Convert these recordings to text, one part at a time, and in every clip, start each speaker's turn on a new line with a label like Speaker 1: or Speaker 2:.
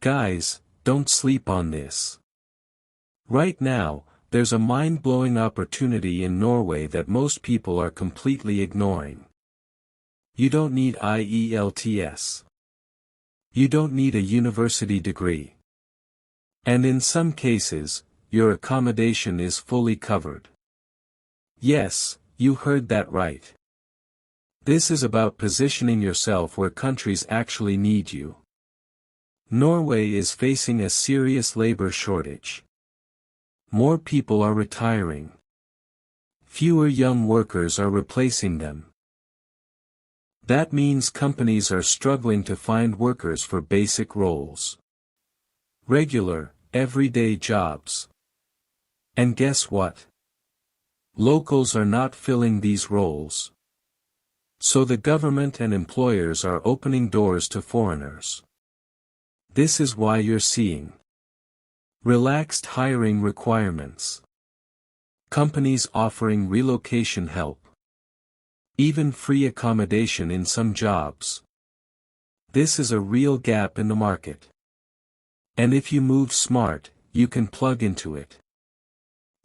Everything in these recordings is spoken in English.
Speaker 1: Guys, don't sleep on this. Right now, there's a mind-blowing opportunity in Norway that most people are completely ignoring. You don't need IELTS. You don't need a university degree. And in some cases, your accommodation is fully covered. Yes, you heard that right. This is about positioning yourself where countries actually need you. Norway is facing a serious labor shortage. More people are retiring. Fewer young workers are replacing them. That means companies are struggling to find workers for basic roles. Regular, everyday jobs. And guess what? Locals are not filling these roles. So the government and employers are opening doors to foreigners. This is why you're seeing relaxed hiring requirements. Companies offering relocation help. Even free accommodation in some jobs. This is a real gap in the market. And if you move smart, you can plug into it.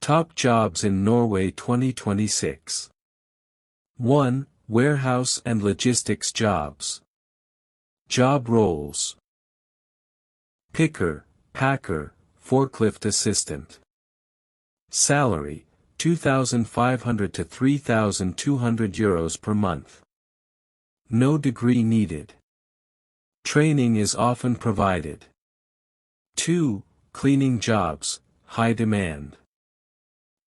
Speaker 1: Top jobs in Norway 2026. 1. Warehouse and logistics jobs. Job roles: picker, packer, forklift assistant. Salary: 2,500 to 3,200 euros per month. No degree needed. Training is often provided. 2. Cleaning jobs, high demand.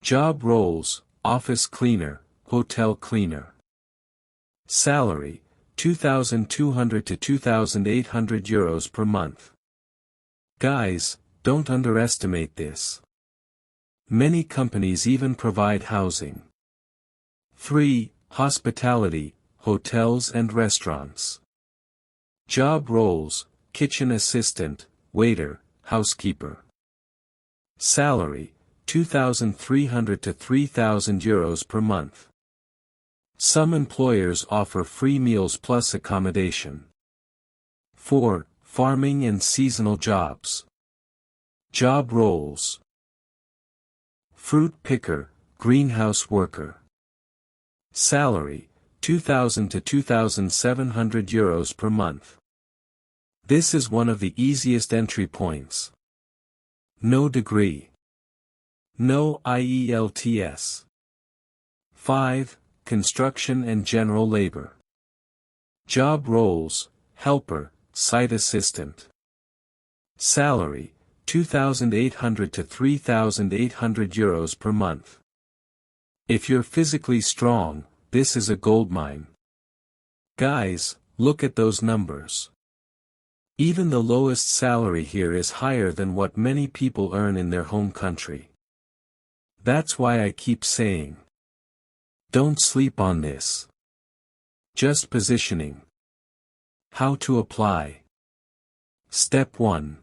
Speaker 1: Job roles: office cleaner, hotel cleaner. Salary: 2,200 to 2,800 euros per month. Guys, don't underestimate this. Many companies even provide housing. 3. Hospitality, hotels and restaurants. Job roles: kitchen assistant, waiter, housekeeper. Salary: 2,300 to 3,000 euros per month. Some employers offer free meals plus accommodation. 4. Farming and seasonal jobs. Job roles: fruit picker, greenhouse worker. Salary: 2,000 to 2,700 euros per month. This is one of the easiest entry points. No degree. No IELTS. 5. Construction and general labor. Job roles: helper, site assistant. Salary: 2,800 to 3,800 euros per month. If you're physically strong, this is a goldmine. Guys, look at those numbers. Even the lowest salary here is higher than what many people earn in their home country. That's why I keep saying, don't sleep on this. Just positioning. How to apply. Step 1.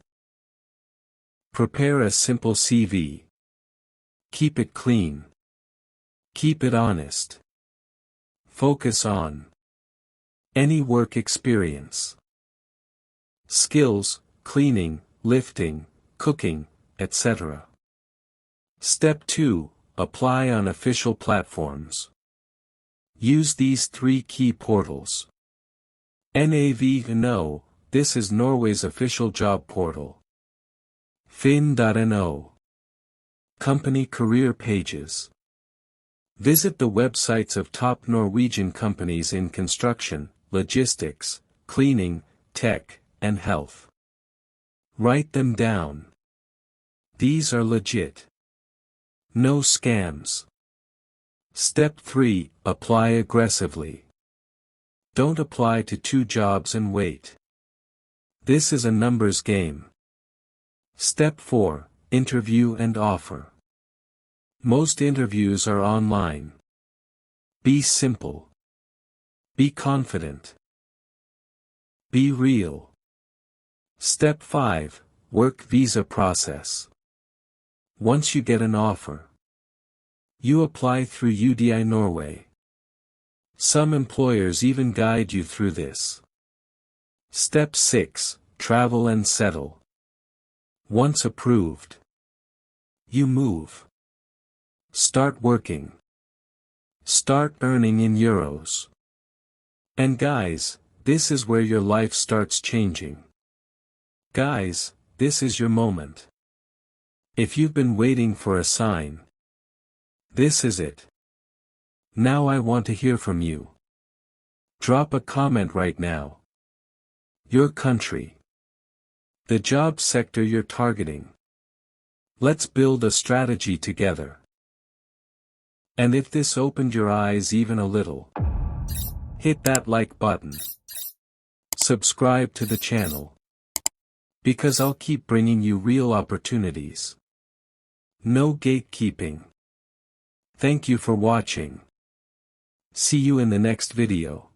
Speaker 1: Prepare a simple CV. Keep it clean. Keep it honest. Focus on any work experience. Skills: cleaning, lifting, cooking, etc. Step 2. Apply on official platforms. Use these 3 key portals. Finn.no, this is Norway's official job portal. Finn.no. Company career pages. Visit the websites of top Norwegian companies in construction, logistics, cleaning, tech, and health. Write them down. These are legit. No scams. Step 3. Apply aggressively. Don't apply to 2 jobs and wait. This is a numbers game. Step 4. Interview and offer. Most interviews are online. Be simple. Be confident. Be real. Step 5. Work visa process. Once you get an offer, you apply through UDI Norway. Some employers even guide you through this. Step 6. Travel and settle. Once approved, you move. Start working. Start earning in euros. And guys, this is where your life starts changing. Guys, this is your moment. If you've been waiting for a sign, this is it. Now I want to hear from you. Drop a comment right now. Your country. The job sector you're targeting. Let's build a strategy together. And if this opened your eyes even a little, hit that like button. Subscribe to the channel. Because I'll keep bringing you real opportunities. No gatekeeping. Thank you for watching. See you in the next video.